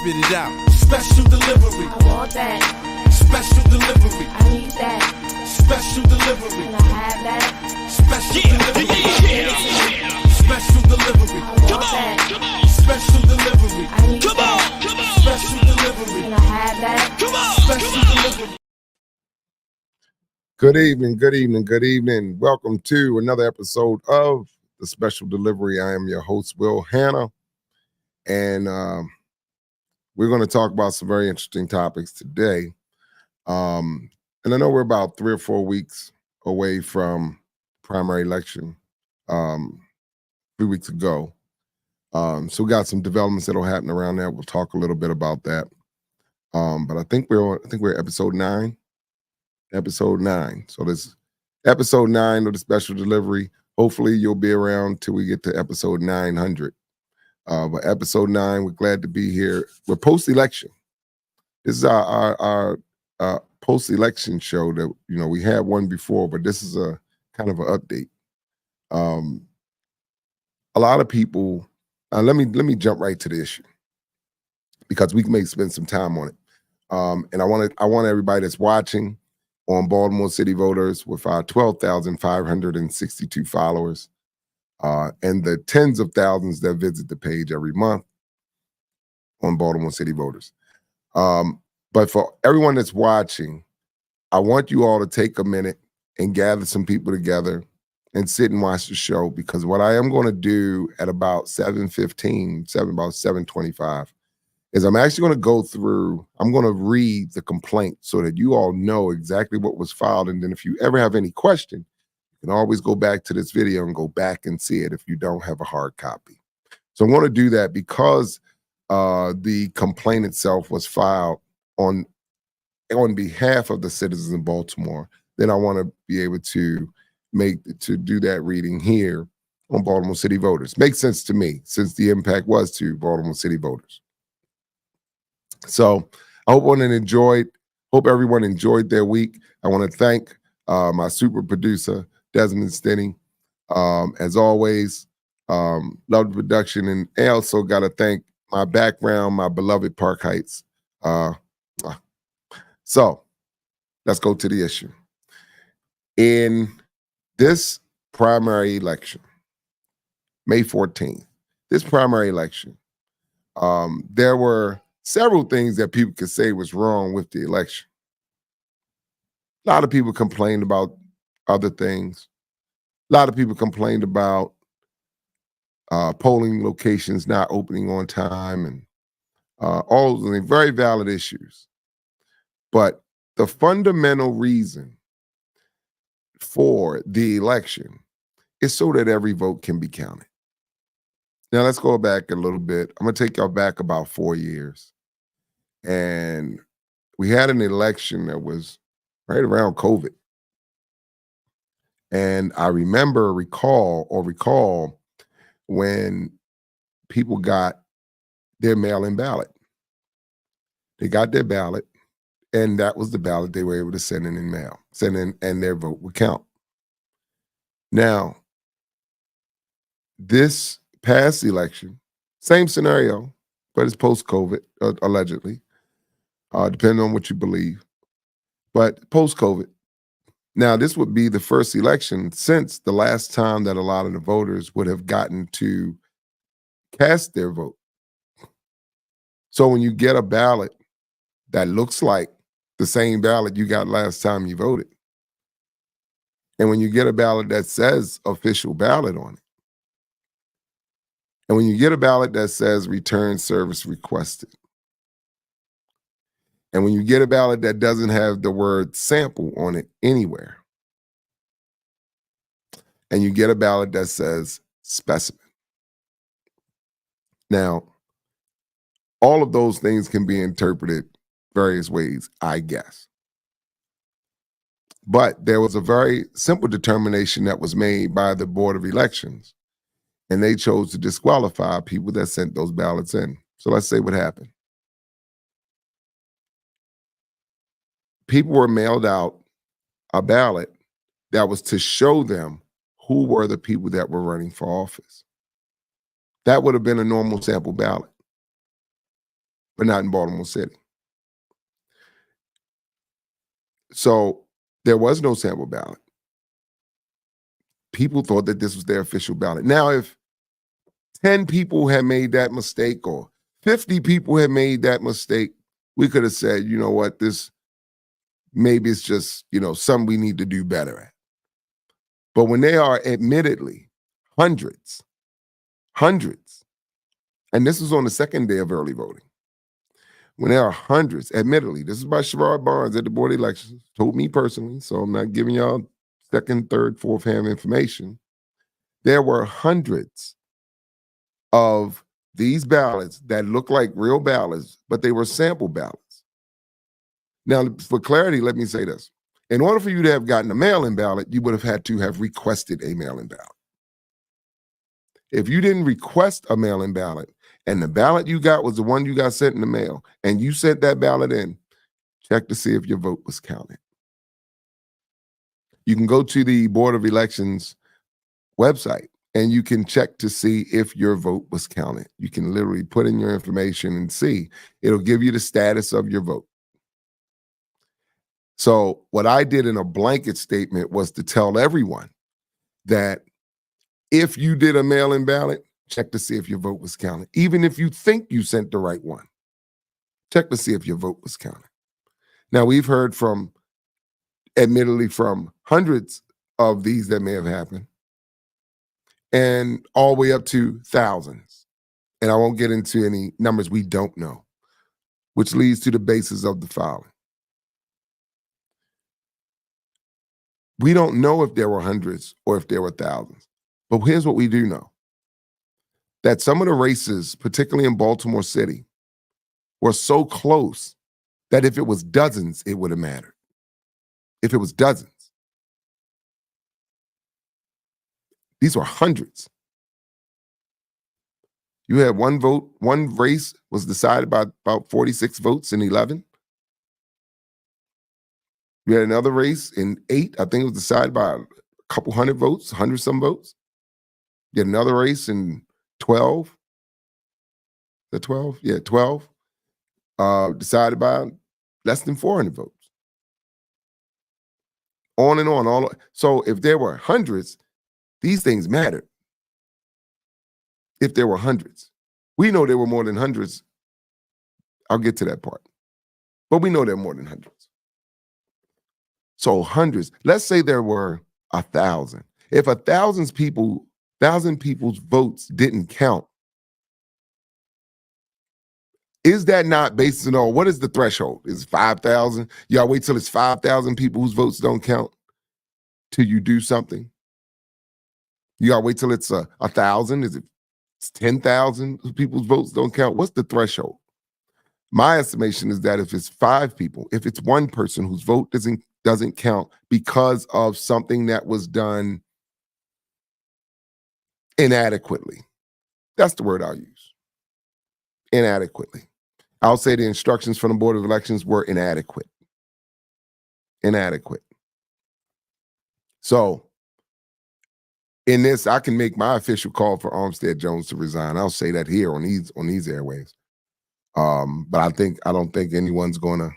spit it out. Special delivery. I want that. Special delivery. I need that. Special delivery. Can I have that? Special delivery. Special delivery. I want that. Special delivery. I need that. Special delivery. Can I have that? Special delivery. Good evening, good evening, good evening. Welcome to another episode of the Special Delivery. I am your host, Will Hanna, and we're going to talk about some very interesting topics today. And I know we're about 3 or 4 weeks away from primary election 3 weeks ago. So we got some developments that'll happen around that. We'll talk a little bit about that. But I think we're episode 9. Episode 9. So this episode 9 of the Special Delivery. Hopefully you'll be around till we get to episode 900. But episode 9, we're glad to be here. We're post-election. This is our post-election show that, we had one before, but this is a kind of an update. A lot of people, let me jump right to the issue because we may spend some time on it. And I want everybody that's watching on Baltimore City Voters with our 12,562 followers and the tens of thousands that visit the page every month on Baltimore City Voters. But for everyone that's watching, I want you all to take a minute and gather some people together and sit and watch the show, because what I am going to do at about 7:25, is I'm actually going to go through, I'm going to read the complaint so that you all know exactly what was filed. And then if you ever have any question, you can always go back to this video and go back and see it if you don't have a hard copy. So I'm going to do that because the complaint itself was filed on behalf of the citizens of Baltimore. Then I want to be able to do that reading here on Baltimore City Voters. Makes sense to me since the impact was to Baltimore City voters. So I hope everyone enjoyed their week. I want to thank my super producer, Desmond Stinney. As always, love the production. And I also got to thank my background, my beloved Park Heights. So let's go to the issue. In this primary election, May 14th, this primary election, there were several things that people could say was wrong with the election. A lot of people complained about other things. A lot of people complained about polling locations not opening on time and all of the very valid issues. But the fundamental reason for the election is so that every vote can be counted. Now, let's go back a little bit. I'm going to take y'all back about 4 years. And we had an election that was right around COVID. And I recall when people got their mail-in ballot. They got their ballot, and that was the ballot they were able to send in mail, and their vote would count. Now, this past election, same scenario, but it's post-COVID, allegedly. Depending on what you believe, but post-COVID. Now, this would be the first election since the last time that a lot of the voters would have gotten to cast their vote. So when you get a ballot that looks like the same ballot you got last time you voted, and when you get a ballot that says official ballot on it, and when you get a ballot that says return service requested, and when you get a ballot that doesn't have the word sample on it anywhere, and you get a ballot that says specimen. Now, all of those things can be interpreted various ways, I guess. But there was a very simple determination that was made by the Board of Elections, and they chose to disqualify people that sent those ballots in. So let's say what happened. People were mailed out a ballot that was to show them who were the people that were running for office. That would have been a normal sample ballot. but not in Baltimore City. So there was no sample ballot. People thought that this was their official ballot. Now, if 10 people had made that mistake or 50 people had made that mistake, we could have said, you know what, this maybe it's just, something we need to do better at. But when they are admittedly hundreds, and this was on the second day of early voting, when there are hundreds, admittedly, this is by Sherrod Barnes at the Board of Elections, told me personally, so I'm not giving y'all second, third, fourth hand information. There were hundreds of these ballots that look like real ballots, but they were sample ballots. Now, for clarity, let me say this. In order for you to have gotten a mail-in ballot, you would have had to have requested a mail-in ballot. If you didn't request a mail-in ballot and the ballot you got was the one you got sent in the mail and you sent that ballot in, check to see if your vote was counted. You can go to the Board of Elections website and you can check to see if your vote was counted. You can literally put in your information and see. It'll give you the status of your vote. So what I did in a blanket statement was to tell everyone that if you did a mail-in ballot, check to see if your vote was counted. Even if you think you sent the right one, check to see if your vote was counted. Now, we've heard from, admittedly, from hundreds of these that may have happened, and all the way up to thousands. And I won't get into any numbers we don't know, which leads to the basis of the following. We don't know if there were hundreds or if there were thousands. But here's what we do know. That some of the races, particularly in Baltimore City, were so close that if it was dozens, it would have mattered. If it was dozens. These were hundreds. You had one vote, one race was decided by about 46 votes in 11. You had another race in 8. I think it was decided by a couple hundred votes, 100-some votes. You had another race in 12. Is that 12? Yeah, 12. Decided by less than 400 votes. On and on. So if there were hundreds, these things mattered. If there were hundreds. We know there were more than hundreds. I'll get to that part. But we know there are more than hundreds. So hundreds. Let's say there were 1,000. If 1,000 people's votes didn't count, is that not based on what is the threshold? Is 5,000? Y'all wait till it's 5,000 people whose votes don't count till you do something? You gotta wait till it's 1,000? Is it 10,000 people's votes don't count? What's the threshold? My estimation is that if it's 5 people, if it's one person whose vote doesn't count because of something that was done inadequately. That's the word I'll use. Inadequately. I'll say the instructions from the Board of Elections were inadequate. Inadequate. So in this, I can make my official call for Armstead Jones to resign. I'll say that here on these airwaves. But I don't think anyone's gonna,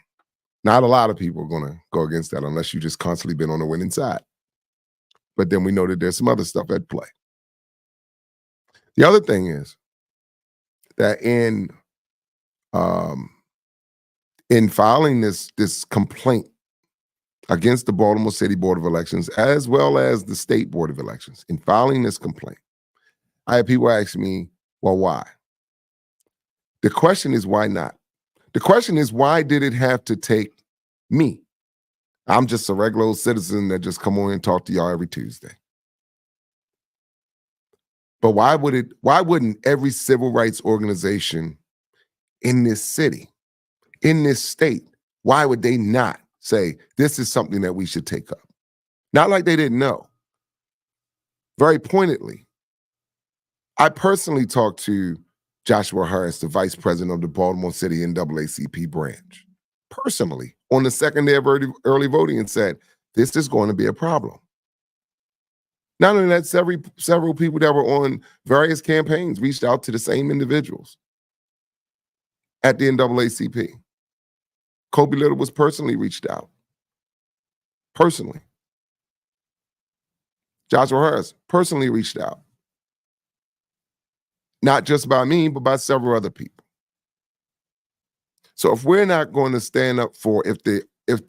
not a lot of people are gonna go against that unless you just constantly been on the winning side. But then we know that there's some other stuff at play. The other thing is that in filing this complaint against the Baltimore City Board of Elections, as well as the State Board of Elections, in filing this complaint, I had people ask me, well, why? The question is, why not? The question is, why did it have to take me? I'm just a regular old citizen that just come on and talk to y'all every Tuesday. But why wouldn't every civil rights organization in this city, in this state, why would they not say, this is something that we should take up? Not like they didn't know. Very pointedly, I personally talked to Joshua Harris, the vice president of the Baltimore City NAACP branch, personally on the second day of early voting and said, this is going to be a problem. Not only that, several people that were on various campaigns reached out to the same individuals. at the NAACP. Kobe Little was personally reached out. Personally. Joshua Harris personally reached out. Not just by me, but by several other people. So if we're not going to stand up for, if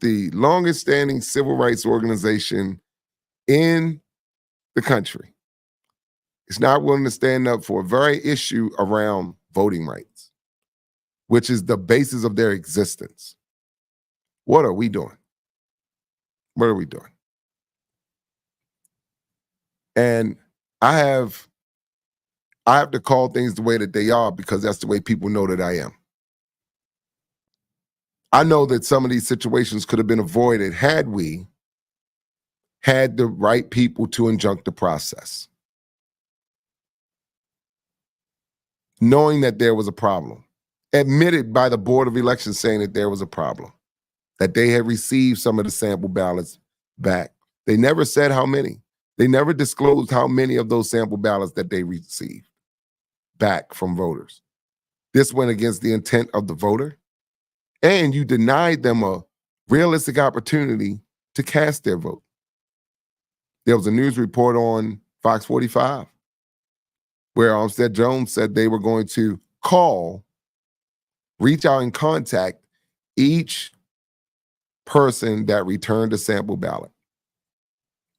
the longest standing civil rights organization in the country is not willing to stand up for a very issue around voting rights, which is the basis of their existence, what are we doing? What are we doing? And I have to call things the way that they are because that's the way people know that I am. I know that some of these situations could have been avoided had we had the right people to injunct the process. Knowing that there was a problem, admitted by the Board of Elections saying that there was a problem, that they had received some of the sample ballots back. They never said how many. They never disclosed how many of those sample ballots that they received back from voters. This went against the intent of the voter, and you denied them a realistic opportunity to cast their vote. There was a news report on Fox 45 where Armstead Jones said they were going to reach out and contact each person that returned a sample ballot.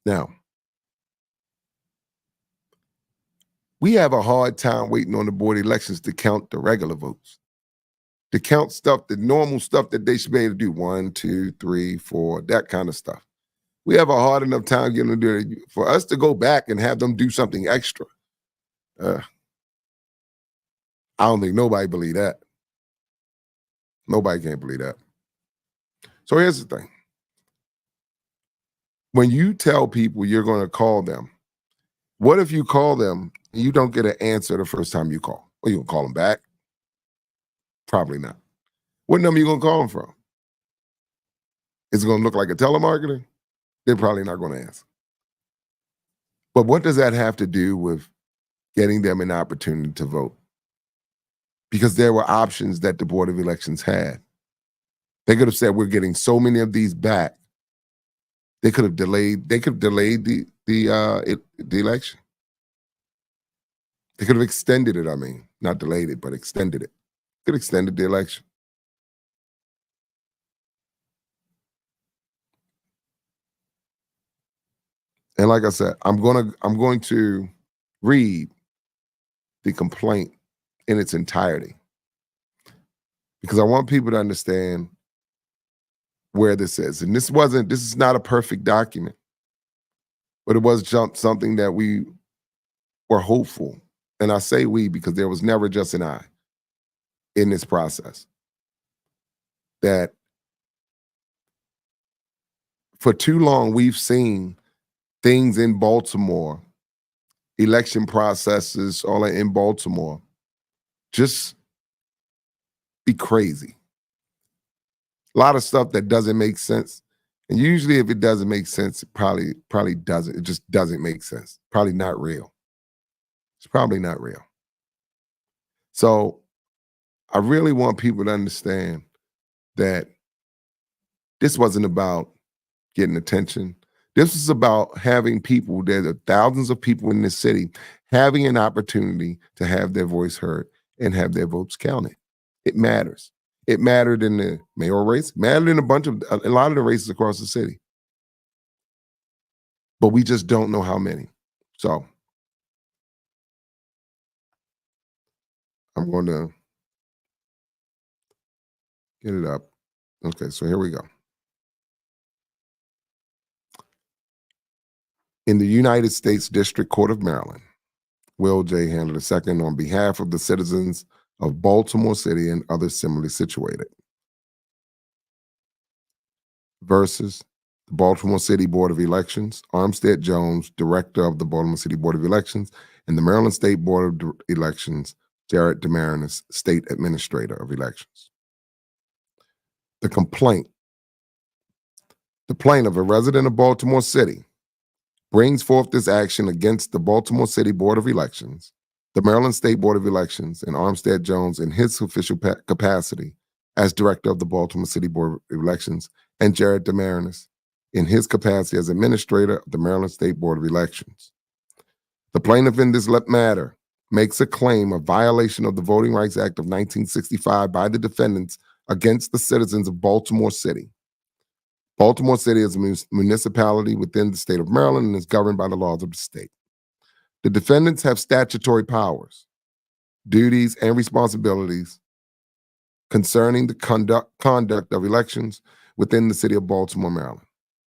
Now, we have a hard time waiting on the Board of Elections to count the regular votes, to count stuff, the normal stuff that they should be able to do, 1, 2, 3, 4, that kind of stuff. We have a hard enough time getting to do it. For us to go back and have them do something extra, I don't think nobody believe that. Nobody can't believe that. So here's the thing. When you tell people you're going to call them, what if you call them and you don't get an answer the first time you call? Well, you going to call them back? Probably not. What number you going to call them from? Is it going to look like a telemarketer? They're probably not going to answer. But what does that have to do with getting them an opportunity to vote? Because there were options that the Board of Elections had. They could have said, we're getting so many of these back. They could have delayed the election. They could have extended it, not delayed it, but extended it. Could have extended the election. And like I said, I'm going to read the complaint in its entirety because I want people to understand where this is. And this is not a perfect document, but it was something that we were hopeful. And I say we because there was never just an I in this process. That for too long, we've seen things in Baltimore, election processes all in Baltimore, just be crazy. A lot of stuff that doesn't make sense. And usually if it doesn't make sense, it probably doesn't. It just doesn't make sense. Probably not real. It's probably not real. So I really want people to understand that this wasn't about getting attention. This is about having people, there are thousands of people in this city, having an opportunity to have their voice heard and have their votes counted. It matters. It mattered in the mayoral race, mattered in a lot of the races across the city. But we just don't know how many. So I'm going to get it up. Okay, so here we go. In the United States District Court of Maryland, Will J. Hanna II, on behalf of the citizens of Baltimore City and others similarly situated, versus the Baltimore City Board of Elections, Armstead Jones, Director of the Baltimore City Board of Elections, and the Maryland State Board of Elections, Jared Demarinis, State Administrator of Elections. The complaint. The plaintiff, a resident of Baltimore City, brings forth this action against the Baltimore City Board of Elections The Maryland State Board of Elections and Armstead Jones in his official capacity as director of the Baltimore City Board of Elections, and Jared Demarinis in his capacity as administrator of the Maryland State Board of Elections. The plaintiff in this matter makes a claim of violation of the Voting Rights Act of 1965 by the defendants against the citizens of Baltimore City. Baltimore City is a municipality within the state of Maryland and is governed by the laws of the state. The defendants have statutory powers, duties, and responsibilities concerning the conduct of elections within the city of Baltimore, Maryland.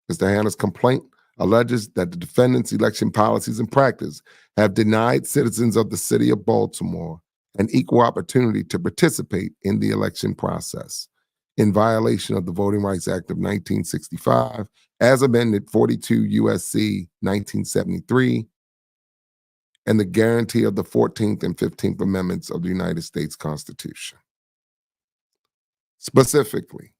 Mr. Hanna's complaint alleges that the defendants' election policies and practice have denied citizens of the city of Baltimore an equal opportunity to participate in the election process in violation of the Voting Rights Act of 1965, as amended 42 U.S.C. 1973, and the guarantee of the 14th and 15th Amendments of the United States Constitution. Specifically,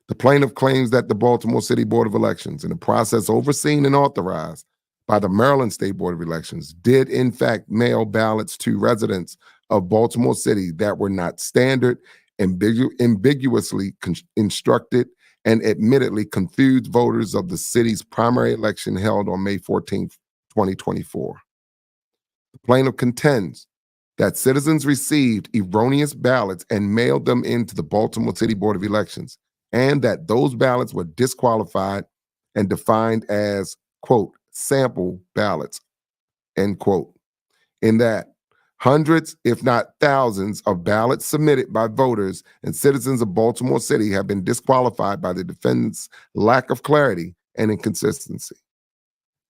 the plaintiff claims that the Baltimore City Board of Elections, in a process overseen and authorized by the Maryland State Board of Elections, did in fact mail ballots to residents of Baltimore City that were not standard, ambiguously instructed, and admittedly confused voters of the city's primary election held on May 14, 2024. The plaintiff contends that citizens received erroneous ballots and mailed them into the Baltimore City Board of Elections, and that those ballots were disqualified and defined as, quote, sample ballots, end quote. In that, hundreds, if not thousands, of ballots submitted by voters and citizens of Baltimore City have been disqualified by the defendants' lack of clarity and inconsistency.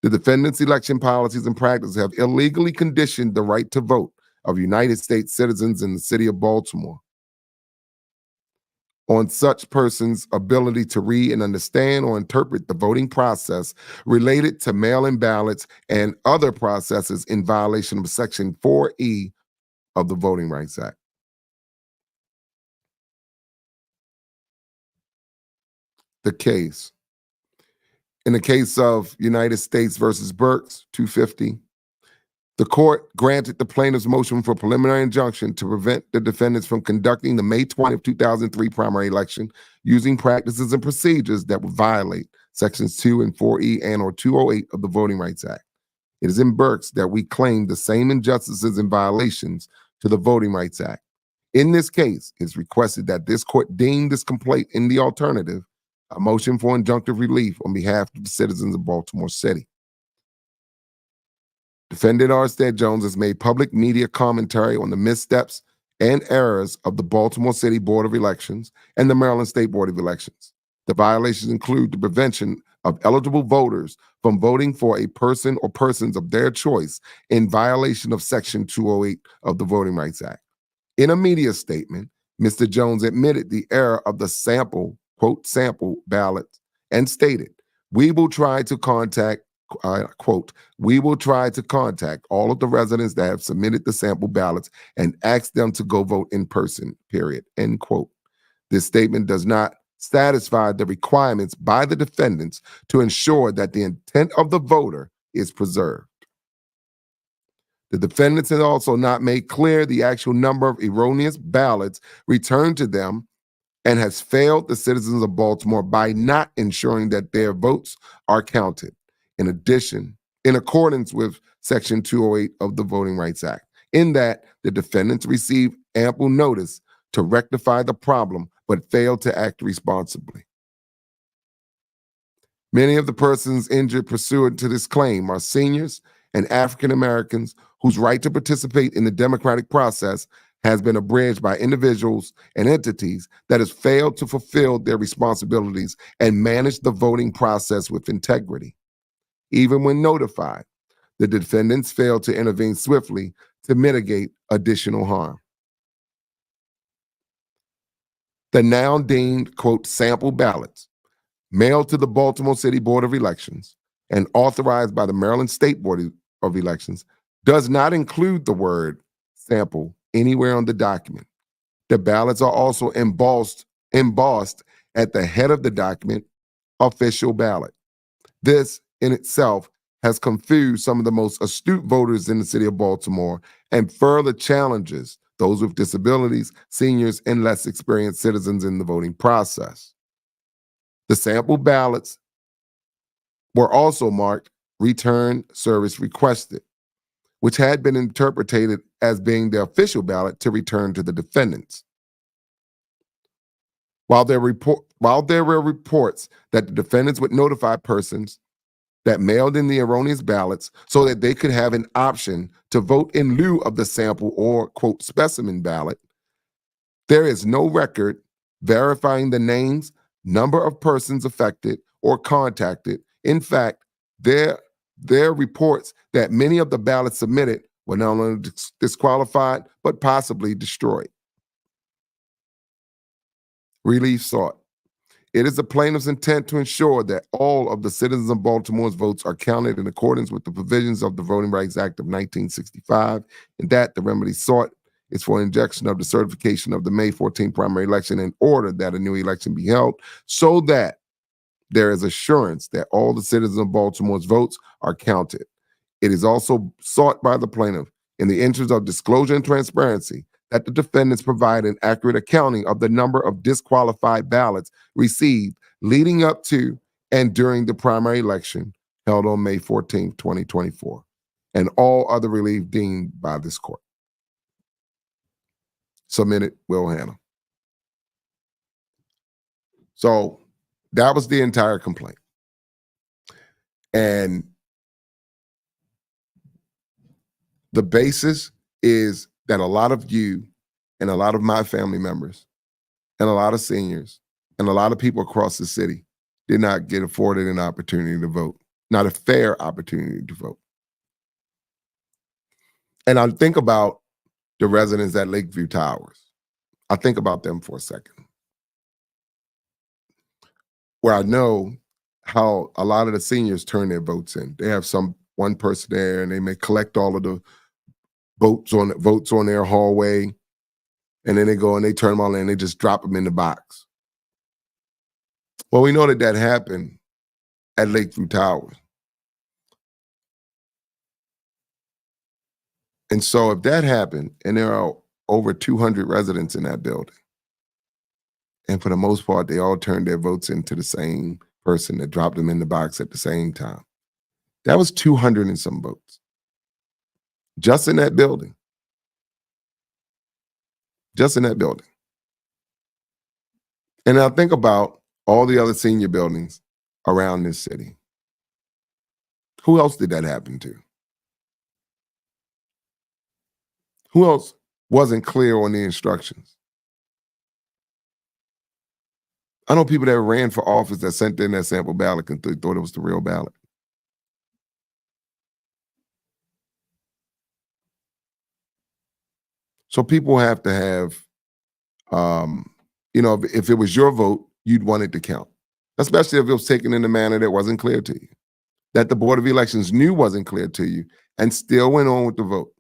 The defendants' election policies and practices have illegally conditioned the right to vote of United States citizens in the city of Baltimore on such persons' ability to read and understand or interpret the voting process related to mail-in ballots and other processes in violation of Section 4E of the Voting Rights Act. The case. In the case of United States versus Burks, 250, the court granted the plaintiff's motion for preliminary injunction to prevent the defendants from conducting the May 20, 2003 primary election using practices and procedures that would violate Sections 2 and 4E and or 208 of the Voting Rights Act. It is in Burks that we claim the same injustices and violations to the Voting Rights Act. In this case, it's requested that this court deem this complaint in the alternative a motion for injunctive relief on behalf of the citizens of Baltimore City. Defendant Armstead Jones has made public media commentary on the missteps and errors of the Baltimore City Board of Elections and the Maryland State Board of Elections. The violations include the prevention of eligible voters from voting for a person or persons of their choice in violation of Section 208 of the Voting Rights Act. In a media statement, Mr. Jones admitted the error of the sample, quote, sample ballots and stated, we will try to contact, quote, we will try to contact all of the residents that have submitted the sample ballots and ask them to go vote in person, period, end quote. This statement does not satisfy the requirements by the defendants to ensure that the intent of the voter is preserved. The defendants have also not made clear the actual number of erroneous ballots returned to them and has failed the citizens of Baltimore by not ensuring that their votes are counted. In addition, in accordance with Section 208 of the Voting Rights Act, in that the defendants received ample notice to rectify the problem, but failed to act responsibly. Many of the persons injured pursuant to this claim are seniors and African Americans whose right to participate in the democratic process has been abridged by individuals and entities that has failed to fulfill their responsibilities and manage the voting process with integrity. Even when notified, the defendants failed to intervene swiftly to mitigate additional harm. The now deemed, quote, sample ballots mailed to the Baltimore City Board of Elections and authorized by the Maryland State Board of Elections does not include the word sample anywhere on the document. The ballots are also embossed at the head of the document, official ballot. This in itself has confused some of the most astute voters in the city of Baltimore and further challenges those with disabilities, seniors, and less experienced citizens in the voting process. The sample ballots were also marked return service requested, which had been interpreted as being the official ballot to return to the defendants. While there were reports that the defendants would notify persons that mailed in the erroneous ballots so that they could have an option to vote in lieu of the sample or, quote, specimen ballot, there is no record verifying the names, number of persons affected or contacted. In fact, there are reports that many of the ballots submitted were not only disqualified, but possibly destroyed. Relief sought. It is the plaintiff's intent to ensure that all of the citizens of Baltimore's votes are counted in accordance with the provisions of the Voting Rights Act of 1965, and that the remedy sought is for injection of the certification of the May 14 primary election in order that a new election be held, so that there is assurance that all the citizens of Baltimore's votes are counted. It is also sought by the plaintiff, in the interest of disclosure and transparency, that the defendants provide an accurate accounting of the number of disqualified ballots received leading up to and during the primary election held on May 14, 2024, and all other relief deemed by this court. Submitted, Will Hanna. So that was the entire complaint. And the basis is that a lot of you and a lot of my family members and a lot of seniors and a lot of people across the city did not get afforded an opportunity to vote, not a fair opportunity to vote. And I think about the residents at Lakeview Towers. I think about them for a second, where I know how a lot of the seniors turn their votes in. They have one person there, and they may collect all of the votes on their hallway, and then they go and they turn them all in, and they just drop them in the box. Well, we know that happened at Lakeview Towers. And so if that happened, and there are over 200 residents in that building, and for the most part, they all turned their votes into the same person that dropped them in the box at the same time. That was 200 and some votes. Just in that building. Just in that building. And I think about all the other senior buildings around this city. Who else did that happen to? Who else wasn't clear on the instructions? I know people that ran for office that sent in that sample ballot and thought it was the real ballot. So people have to have, if it was your vote, you'd want it to count, especially if it was taken in a manner that wasn't clear to you, that the Board of Elections knew wasn't clear to you, and still went on with the vote.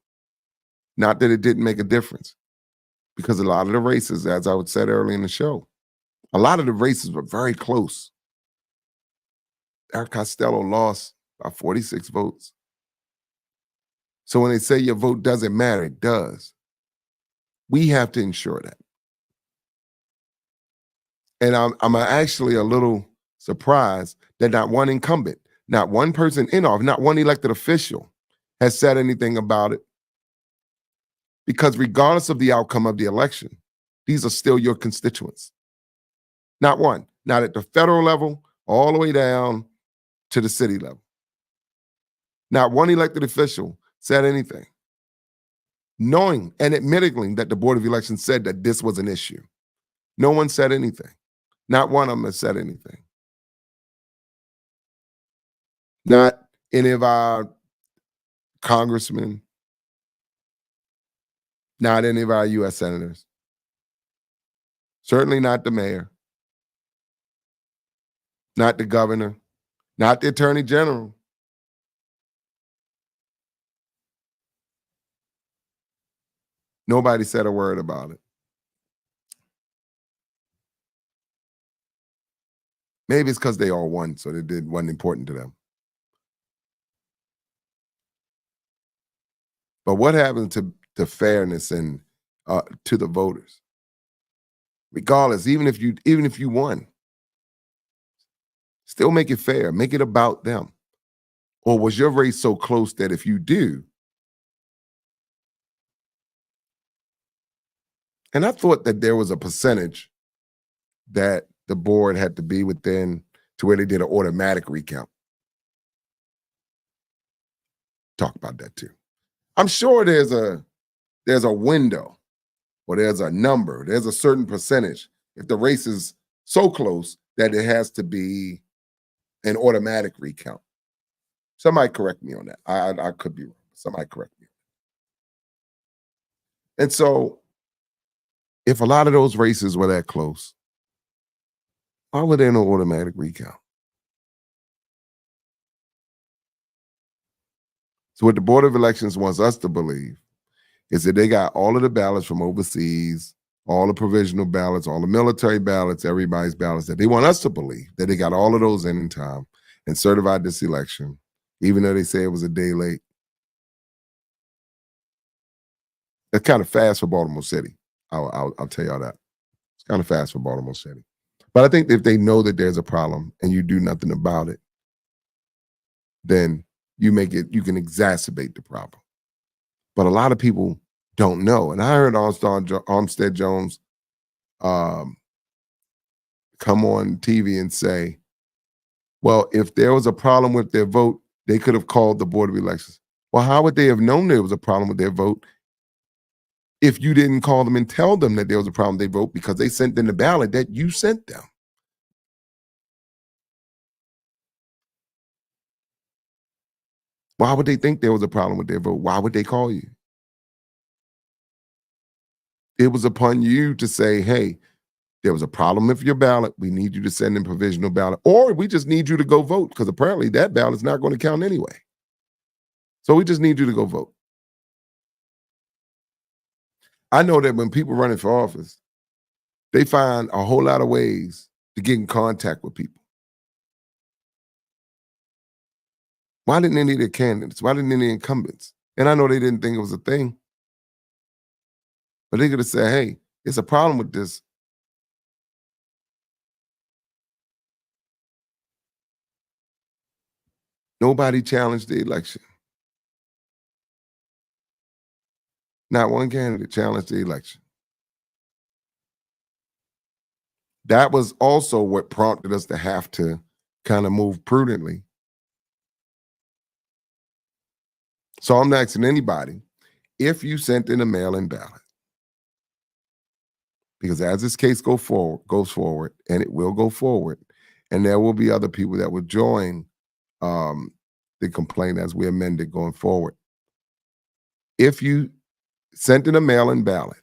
Not that it didn't make a difference, because a lot of the races, as I would said earlier in the show, a lot of the races were very close. Eric Costello lost by 46 votes. So when they say your vote doesn't matter, it does. We have to ensure that. And I'm actually a little surprised that not one incumbent, not one person in office, not one elected official has said anything about it. Because regardless of the outcome of the election, these are still your constituents. Not one, not at the federal level, all the way down to the city level. Not one elected official said anything, knowing and admitting that the Board of Elections said that this was an issue. No one said anything. Not one of them has said anything. Not any of our congressmen, not any of our U.S. senators, certainly not the mayor, not the governor, not the attorney general. Nobody said a word about it. Maybe it's because they all won, so it wasn't important to them. But what happened to fairness and to the voters? Regardless, even if you won, still make it fair, make it about them. Or was your race so close that if you do, and I thought that there was a percentage that the board had to be within to where they did an automatic recount. Talk about that too. I'm sure there's a window or there's a number, there's a certain percentage. If the race is so close that it has to be an automatic recount. Somebody correct me on that. I could be wrong. Somebody correct me. And so if a lot of those races were that close, why were there no automatic recount? So what the Board of Elections wants us to believe is that they got all of the ballots from overseas, all the provisional ballots, all the military ballots, everybody's ballots, that they want us to believe that they got all of those in time and certified this election, even though they say it was a day late. It's kind of fast for Baltimore City. I'll tell y'all that. It's kind of fast for Baltimore City. But I think if they know that there's a problem and you do nothing about it, then you can exacerbate the problem. But a lot of people don't know. And I heard Armstead Jones come on TV and say, well, if there was a problem with their vote, they could have called the Board of Elections. Well, how would they have known there was a problem with their vote if you didn't call them and tell them that there was a problem with their vote because they sent in the ballot that you sent them? Why would they think there was a problem with their vote? Why would they call you? It was upon you to say, hey, there was a problem with your ballot. We need you to send in provisional ballot, or we just need you to go vote because apparently that ballot's not going to count anyway. So we just need you to go vote. I know that when people running for office, they find a whole lot of ways to get in contact with people. Why didn't any of the candidates? Why didn't any of the incumbents? And I know they didn't think it was a thing. But they could have said, hey, it's a problem with this. Nobody challenged the election. Not one candidate challenged the election. That was also what prompted us to have to kind of move prudently. So I'm not asking anybody, if you sent in a mail-in ballot, because as this case goes forward, and it will go forward, and there will be other people that will join the complaint as we amend it going forward. If you sent in a mail-in ballot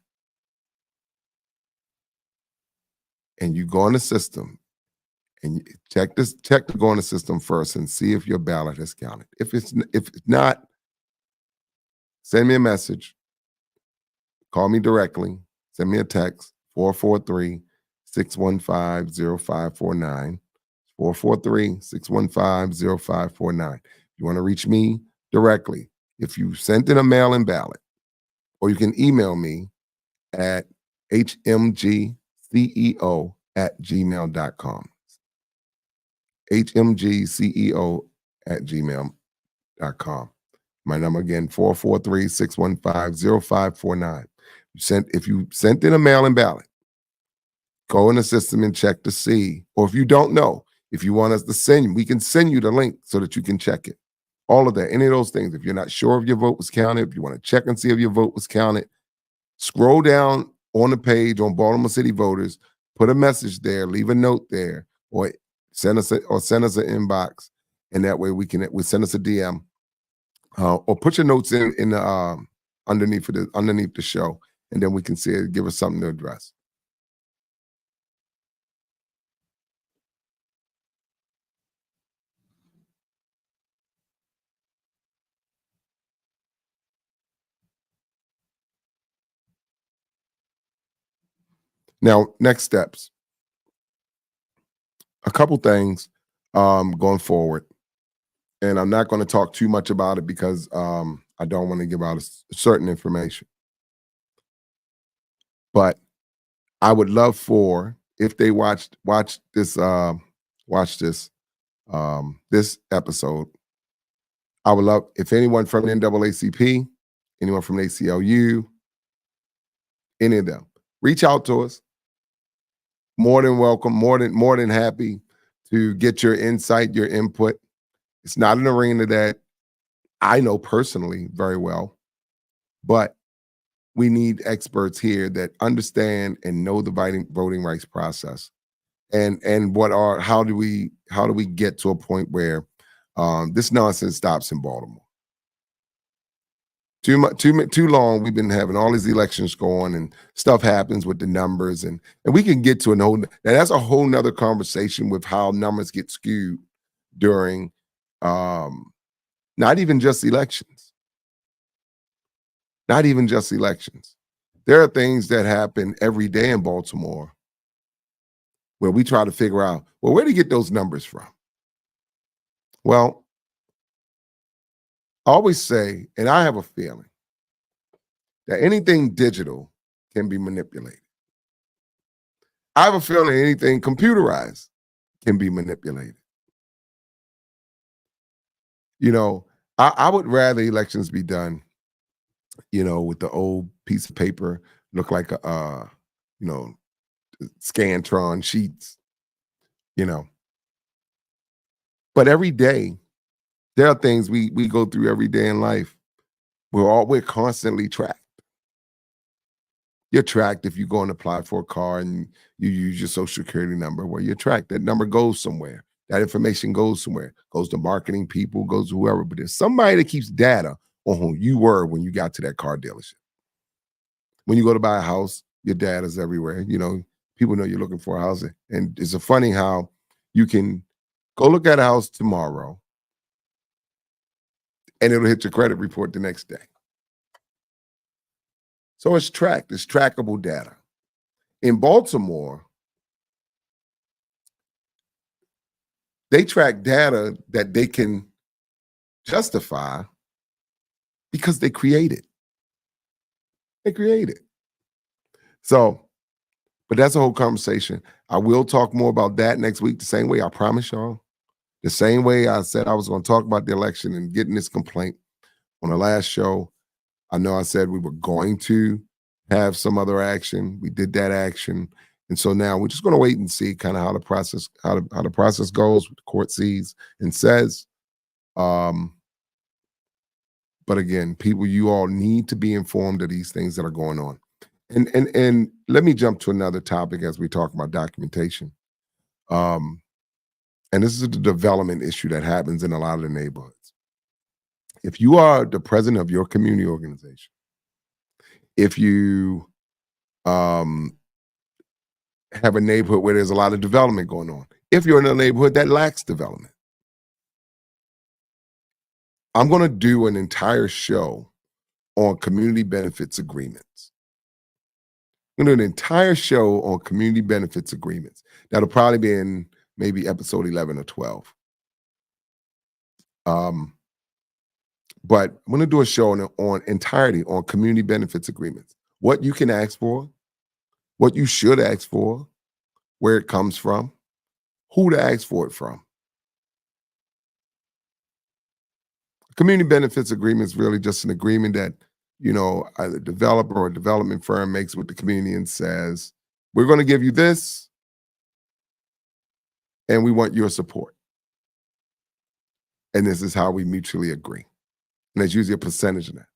and you go in the system and you check to go in the system first and see if your ballot is counted. If it's not, send me a message, call me directly, send me a text, 443-615-0549, 443-615-0549. You want to reach me directly. If you sent in a mail-in ballot, or you can email me at hmgceo@gmail.com. hmgceo@gmail.com. My number again, 443-615-0549. If you sent in a mail-in ballot, go in the system and check to see, or if you don't know, if you want us to send you, we can send you the link so that you can check it. All of that, any of those things. If you're not sure if your vote was counted, if you want to check and see if your vote was counted, scroll down on the page on Baltimore City Voters, put a message there, leave a note there, or send us an inbox, and that way we send us a DM, or put your notes in the underneath the show, and then we can see it, give us something to address. Now, next steps. A couple things going forward, and I'm not going to talk too much about it because I don't want to give out certain information. But I would love for if they watch this this episode. I would love if anyone from the NAACP, anyone from the ACLU, any of them, reach out to us. More than welcome, more than happy to get your insight, your input. It's not an arena that I know personally very well, but we need experts here that understand and know the voting rights process. And how do we get to a point where this nonsense stops in Baltimore? Too long we've been having all these elections go on and stuff happens with the numbers and we can get to that's a whole nother conversation with how numbers get skewed during not even just elections. Not even just elections. There are things that happen every day in Baltimore where we try to figure out, well, where do you get those numbers from? Well, I always say, and I have a feeling, that anything digital can be manipulated. I have a feeling anything computerized can be manipulated. You know, I would rather elections be done, with the old piece of paper, look like a, Scantron sheets, But every day, there are things we go through every day in life. We're constantly tracked. You're tracked if you go and apply for a car and you use your social security number. Well, you're tracked. That number goes somewhere. That information goes somewhere. Goes to marketing people, goes to whoever. But there's somebody that keeps data on who you were when you got to that car dealership. When you go to buy a house, your data's everywhere. People know you're looking for a house. And it's funny how you can go look at a house tomorrow and it'll hit your credit report the next day. So it's tracked. It's trackable data. In Baltimore, they track data that they can justify because they create it. They create it. So, but that's a whole conversation. I will talk more about that next week, the same way I promise y'all. The same way I said I was going to talk about the election and getting this complaint on the last show. I know I said we were going to have some other action. We did that action. And so now we're just going to wait and see kind of how the process goes, what the court sees and says. But again, people, you all need to be informed of these things that are going on. And let me jump to another topic as we talk about documentation. And this is the development issue that happens in a lot of the neighborhoods. If you are the president of your community organization, if you have a neighborhood where there's a lot of development going on, if you're in a neighborhood that lacks development, I'm going to do an entire show on community benefits agreements. I'm going to do an entire show on community benefits agreements. That'll probably be in maybe episode 11 or 12. But I'm going to do a show on entirety on community benefits agreements. What you can ask for, what you should ask for, where it comes from, who to ask for it from. Community benefits agreement is really just an agreement that, a developer or a development firm makes with the community and says, we're going to give you this, and we want your support. And this is how we mutually agree. And there's usually a percentage of that.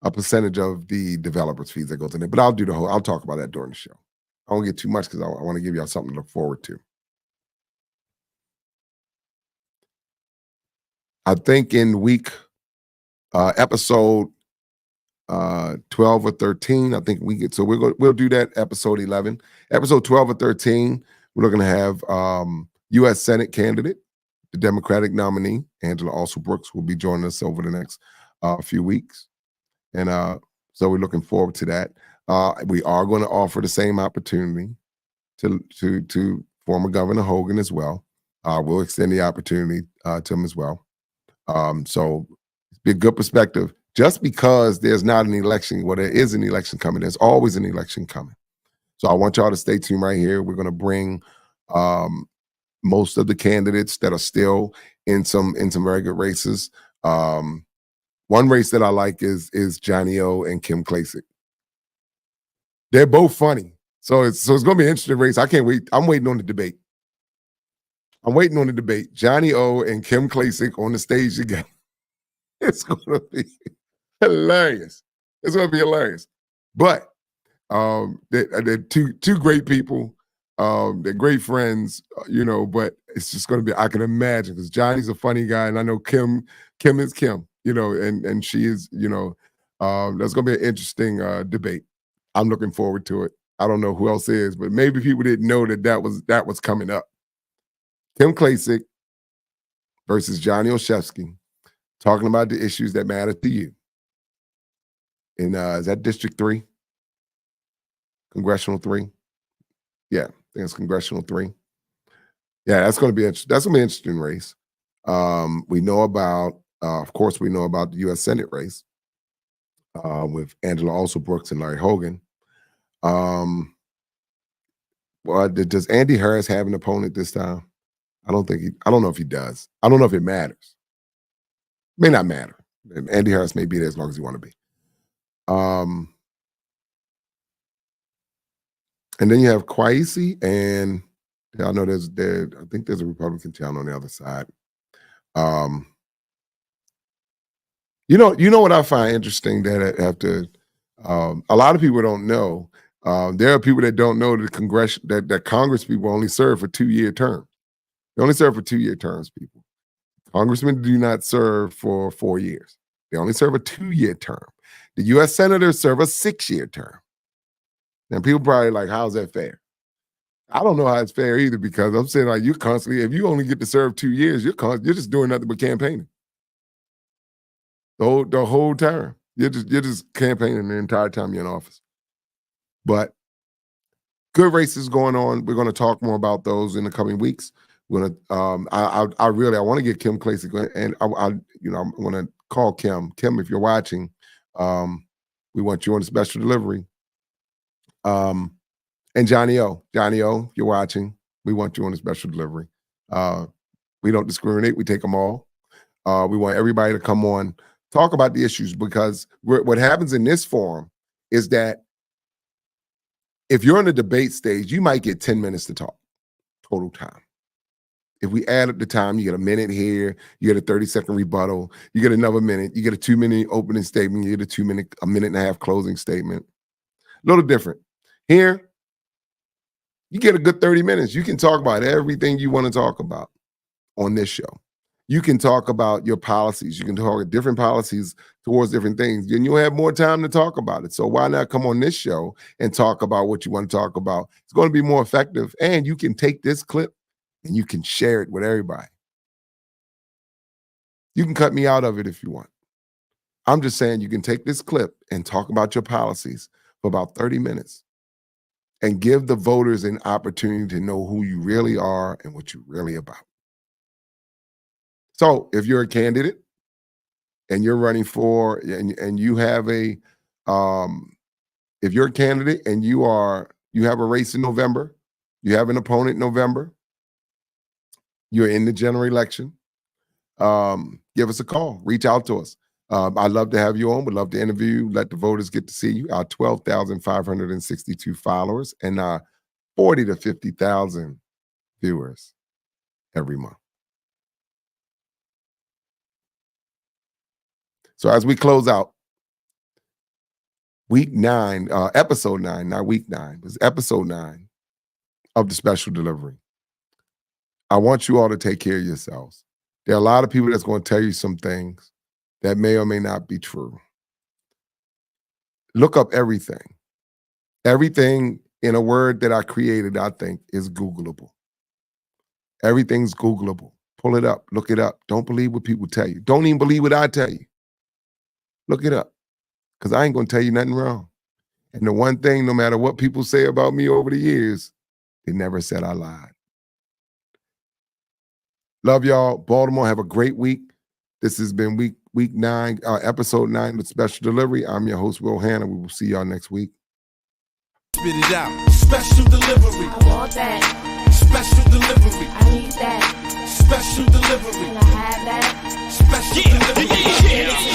A percentage of the developer's fees that goes in there. But I'll talk about that during the show. I won't get too much because I want to give y'all something to look forward to. I think in week episode 12 or 13, I think we'll do that episode 11. Episode 12 or 13, we're looking to have U.S. Senate candidate, the Democratic nominee, Angela Alsobrooks, will be joining us over the next few weeks. And so we're looking forward to that. We are going to offer the same opportunity to former Governor Hogan as well. We'll extend the opportunity to him as well. So Be a good perspective. Just because there's not an election, well, there is an election coming. There's always an election coming. So I want y'all to stay tuned right here. We're going to bring most of the candidates that are still in some very good races. One race that I like is Johnny O and Kim Klacik. They're both funny. So it's going to be an interesting race. I can't wait. I'm waiting on the debate. Johnny O and Kim Klacik on the stage together. It's going to be hilarious. It's going to be hilarious. But they're two great people. They're great friends, but it's just going to be, I can imagine, because Johnny's a funny guy, and I know Kim is Kim, and she is, that's going to be an interesting debate. I'm looking forward to it. I don't know who else is, but maybe people didn't know that was coming up. Kim Klacik versus Johnny Olszewski, talking about the issues that matter to you. In is that District 3? Congressional 3? Yeah, I think it's Congressional 3. Yeah, that's going to be an interesting race. We know about, of course, we know about the U.S. Senate race with Angela Alsobrooks and Larry Hogan. Well, does Andy Harris have an opponent this time? I don't know if he does. I don't know if it matters. It may not matter. Andy Harris may be there as long as he want to be. And then you have Kwesi, and I know I think there's a Republican town on the other side. You know what I find interesting that I have to, a lot of people don't know. There are people that don't know that that Congress people only serve for 2-year terms. They only serve for 2-year terms, people. Congressmen do not serve for 4 years. They only serve a 2-year term. The U.S. senators serve a 6-year term. And people probably like, how's that fair? I don't know how it's fair either, because I'm saying, like, you constantly, if you only get to serve 2 years, you're just doing nothing but campaigning. The whole term. You're just campaigning the entire time you're in office. But good races going on. We're going to talk more about those in the coming weeks. We're going to I want to get Kim Klacik, and I want to call Kim. Kim, if you're watching, we want you on a special delivery. And Johnny O, if you're watching, we want you on a special delivery. We don't discriminate. We take them all. We want everybody to come on, talk about the issues, because what happens in this forum is that if you're in the debate stage, you might get 10 minutes to talk, total time. If we add up the time, you get a minute here, you get a 30-second rebuttal, you get another minute, you get a 2-minute opening statement, you get a minute and a half closing statement. A little different. Here, you get a good 30 minutes. You can talk about everything you want to talk about on this show. You can talk about your policies. You can talk about different policies towards different things. And you'll have more time to talk about it. So why not come on this show and talk about what you want to talk about? It's going to be more effective. And you can take this clip and you can share it with everybody. You can cut me out of it if you want. I'm just saying you can take this clip and talk about your policies for about 30 minutes and give the voters an opportunity to know who you really are and what you're really about. So if you're a candidate and you're running for, and you have if you're a candidate and you have a race in November, you have an opponent in November, you're in the general election, give us a call, reach out to us. I'd love to have you on. We'd love to interview you, let the voters get to see you. Our 12,562 followers and our 40 to 50,000 viewers every month. So as we close out, week 9, episode 9, not week 9, it's episode 9 of the special delivery. I want you all to take care of yourselves. There are a lot of people that's going to tell you some things that may or may not be true. Look up everything. Everything in a word that I created, I think, is Googleable. Everything's Googleable. Pull it up. Look it up. Don't believe what people tell you. Don't even believe what I tell you. Look it up, because I ain't going to tell you nothing wrong. And the one thing, no matter what people say about me over the years, they never said I lied. Love y'all. Baltimore, have a great week. This has been week week 9, episode 9 of Special Delivery. I'm your host, Will Hanna. We will see y'all next week. Spit it out. Special delivery. I want that. Special delivery. I need that. Special delivery. Can I have that? Special delivery.